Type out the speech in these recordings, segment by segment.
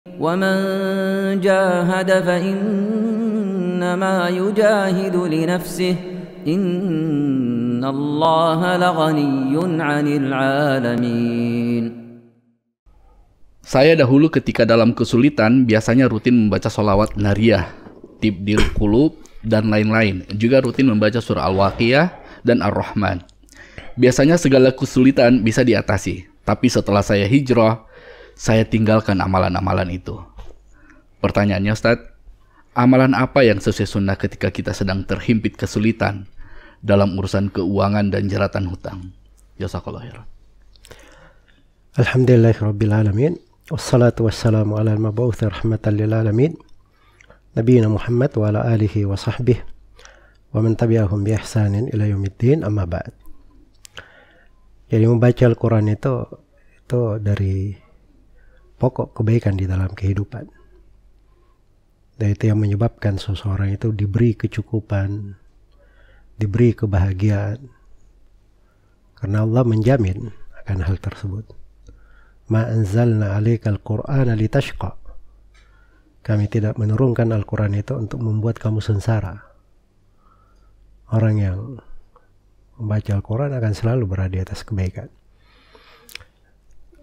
ومن جاهد فإنما يجاهد لنفسه إن الله لغني عن العالمين. Saya dahulu ketika dalam kesulitan biasanya rutin membaca sholawat nariyah, tibdil qulub, dan lain-lain. Juga rutin membaca surah Al-Waqiah dan Ar-Rahman. Biasanya segala kesulitan bisa diatasi. Tapi setelah saya hijrah, saya tinggalkan amalan-amalan itu. Pertanyaannya Ustadz, amalan apa yang sesuai sunnah ketika kita sedang terhimpit kesulitan dalam urusan keuangan dan jeratan hutang? Jazakallahu khairan. Alhamdulillahirabbil alamin. Wassalatu wassalamu ala al-mab'uts rahmatan lil alamin. Nabiyina Muhammad wa ala alihi wa sahbihi wa man tabi'ahum bi ihsanin ila yaumiddin, amma ba'd. Jadi membaca Al-Qur'an itu dari pokok kebaikan di dalam kehidupan. Dan itu yang menyebabkan seseorang itu diberi kecukupan, diberi kebahagiaan. Karena Allah menjamin akan hal tersebut. Ma anzalna 'alaikal Qur'ana litashqa. Kami tidak menurunkan Al-Quran itu untuk membuat kamu sengsara. Orang yang membaca Al-Quran akan selalu berada di atas kebaikan.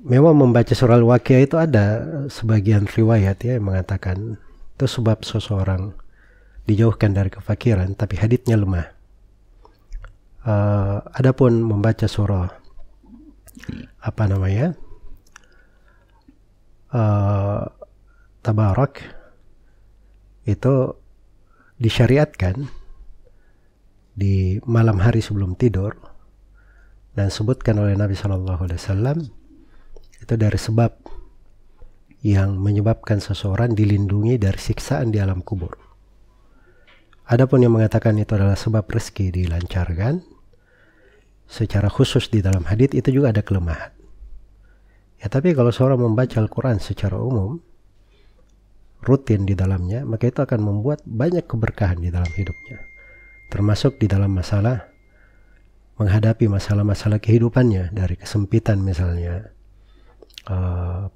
Memang membaca surah Al-Waqiah itu ada sebagian riwayat yang mengatakan itu sebab seseorang dijauhkan dari kefakiran, tapi haditsnya lemah. Adapun membaca surah Tabarak itu disyariatkan di malam hari sebelum tidur, dan sebutkan oleh Nabi SAW itu dari sebab yang menyebabkan seseorang dilindungi dari siksaan di alam kubur. Adapun yang mengatakan itu adalah sebab rezeki dilancarkan, secara khusus di dalam hadits itu juga ada kelemahan. Ya, tapi kalau seorang membaca Al-Quran secara umum, rutin di dalamnya, maka itu akan membuat banyak keberkahan di dalam hidupnya. Termasuk di dalam masalah menghadapi masalah-masalah kehidupannya, dari kesempitan misalnya,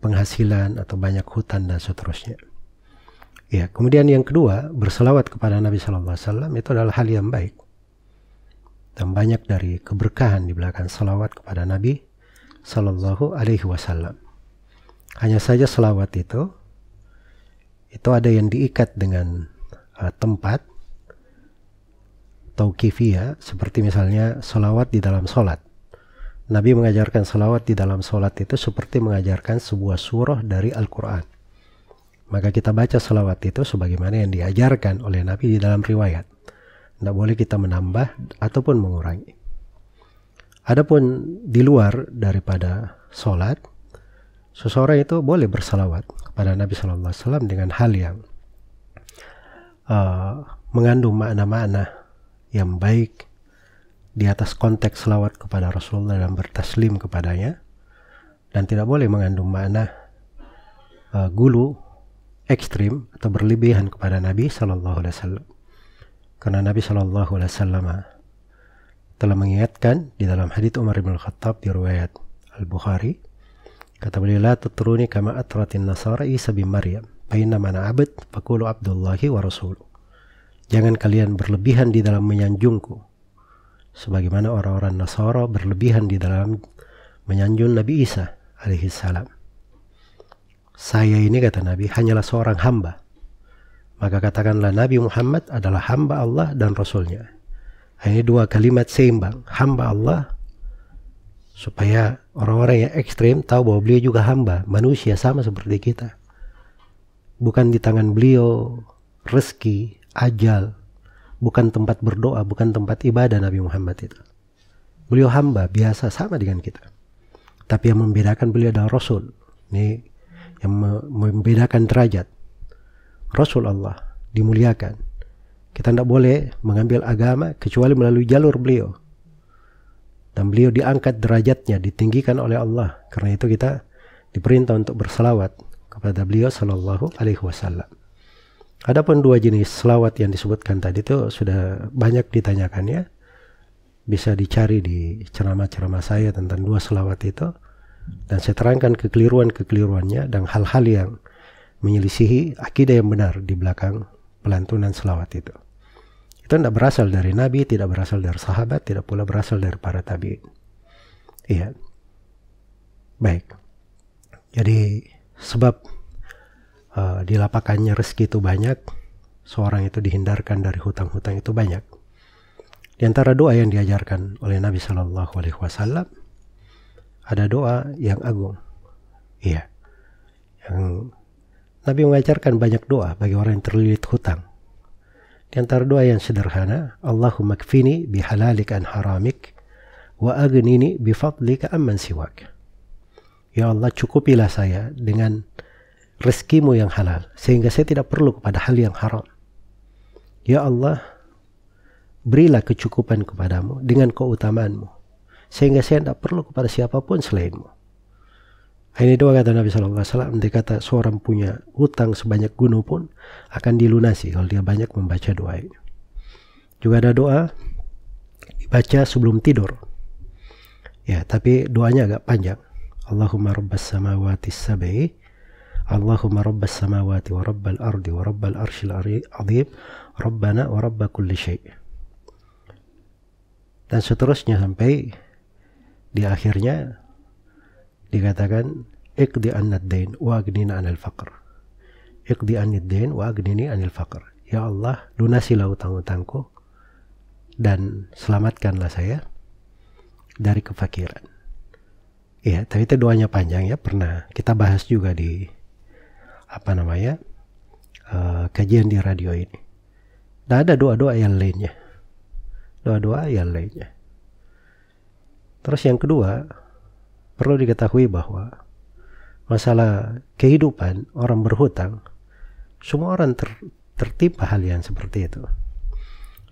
penghasilan atau banyak hutang dan seterusnya. Ya, kemudian yang kedua, berselawat kepada Nabi SAW itu adalah hal yang baik. Dan banyak dari keberkahan di belakang selawat kepada Nabi Sallallahu Alaihi Wasallam. Hanya saja selawat itu ada yang diikat dengan tempat tauqifiyah, seperti misalnya selawat di dalam solat. Nabi mengajarkan selawat di dalam solat itu seperti mengajarkan sebuah surah dari Al-Quran. Maka kita baca selawat itu sebagaimana yang diajarkan oleh Nabi di dalam riwayat. Tidak boleh kita menambah ataupun mengurangi. Adapun di luar daripada solat, seseorang itu boleh bersalawat kepada Nabi SAW dengan hal yang mengandung makna-makna yang baik di atas konteks selawat kepada Rasulullah dan bertaslim kepadanya, dan tidak boleh mengandung makna gulu ekstrim atau berlebihan kepada Nabi SAW. Karena Nabi SAW telah mengingatkan di dalam hadits Umar bin Khattab di riwayat Al-Bukhari, kata beliau, la tutruni kama atratin nasara Isa bin Maryam fa inna man abad faqulu abdullahi wa rasuluh. Jangan kalian berlebihan di dalam menyanjungku sebagaimana orang-orang Nasara berlebihan di dalam menyanjung Nabi Isa alaihi salam. Saya ini, kata Nabi, hanyalah seorang hamba. Maka katakanlah Nabi Muhammad adalah hamba Allah dan Rasulnya. Ini dua kalimat seimbang, hamba Allah, supaya orang-orang yang ekstrim tahu bahwa beliau juga hamba, manusia sama seperti kita. Bukan di tangan beliau rezeki, ajal, bukan tempat berdoa, bukan tempat ibadah Nabi Muhammad itu. Beliau hamba biasa sama dengan kita. Tapi yang membedakan beliau adalah Rasul. Ini yang membedakan derajat. Rasul Allah dimuliakan. Kita tidak boleh mengambil agama kecuali melalui jalur beliau. Dan beliau diangkat derajatnya, ditinggikan oleh Allah. Karena itu kita diperintah untuk berselawat kepada beliau Sallallahu Alaihi Wasallam. Adapun dua jenis selawat yang disebutkan tadi itu sudah banyak ditanyakannya. Bisa dicari di ceramah-ceramah saya tentang dua selawat itu. Dan saya terangkan kekeliruan-kekeliruannya dan hal-hal yang menyelisihi akidah yang benar di belakang pelantunan selawat itu. Itu tidak berasal dari Nabi, tidak berasal dari sahabat, tidak pula berasal dari para tabi'in. Iya. Baik. Jadi sebab dilapakannya rezeki itu banyak, seorang itu dihindarkan dari hutang-hutang itu banyak. Di antara doa yang diajarkan oleh Nabi Shallallahu Alaihi Wasallam ada doa yang agung. Iya. Yang Nabi mengajarkan banyak doa bagi orang yang terlilit hutang. Di antara doa yang sederhana, Allahumma kfini bihalalik an haramik wa aghnini bifadlika amman siwak. Ya Allah, cukupilah saya dengan rezekimu yang halal sehingga saya tidak perlu kepada hal yang haram. Ya Allah, berilah kecukupan kepadamu dengan keutamaanmu sehingga saya tidak perlu kepada siapapun selainmu. Ini doa kata Nabi SAW. Dia kata seorang punya hutang sebanyak gunung pun akan dilunasi kalau dia banyak membaca doa ini. Juga ada doa dibaca sebelum tidur. Ya, tapi doanya agak panjang. Allahumma rabbas samawati sab'i, Allahumma rabbas samawati wa rabbal ardi wa rabbal arshil azim, Rabbana wa rabba kulli syai'. Dan seterusnya sampai di akhirnya dikatakan iqdi annad dain wa aghnina 'anil faqr. Iqdi annid dain wa aghnini 'anil faqr. Ya Allah, lunasilah utang-utangku dan selamatkanlah saya dari kefakiran. Ya, tapi itu doanya panjang ya, pernah kita bahas juga di kajian di radio ini. Dan ada doa-doa yang lainnya. Doa-doa yang lainnya. Terus yang kedua, perlu diketahui bahwa masalah kehidupan orang berhutang, semua orang tertimpa hal yang seperti itu.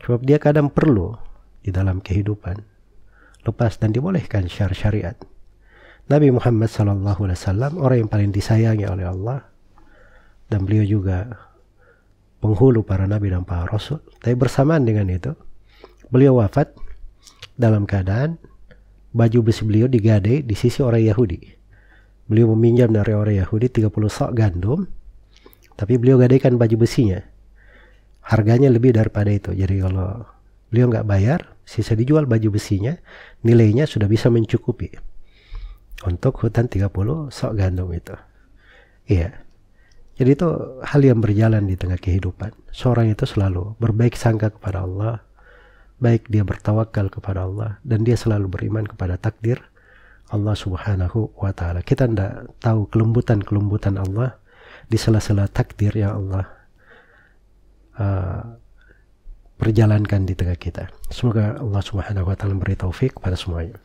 Sebab dia kadang perlu di dalam kehidupan lepas dan dibolehkan syariat. Nabi Muhammad SAW orang yang paling disayangi oleh Allah, dan beliau juga penghulu para nabi dan para rasul. Tapi bersamaan dengan itu, beliau wafat dalam keadaan baju besi beliau digadai di sisi orang Yahudi. Beliau meminjam dari orang Yahudi 30 sok gandum, tapi beliau gadaikan baju besinya. Harganya lebih daripada itu. Jadi kalau beliau nggak bayar, sisa dijual baju besinya, nilainya sudah bisa mencukupi untuk hutang 30 sok gandum itu. Iya. Jadi itu hal yang berjalan di tengah kehidupan. Seorang itu selalu berbaik sangka kepada Allah, baik dia bertawakal kepada Allah, dan dia selalu beriman kepada takdir Allah Subhanahu wa Ta'ala. Kita tidak tahu kelembutan-kelembutan Allah di sela-sela takdir yang Allah perjalankan di tengah kita. Semoga Allah Subhanahu wa Ta'ala memberi taufik kepada semuanya.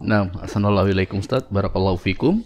Nah, assalamualaikum Ustaz, barakallahu fikum.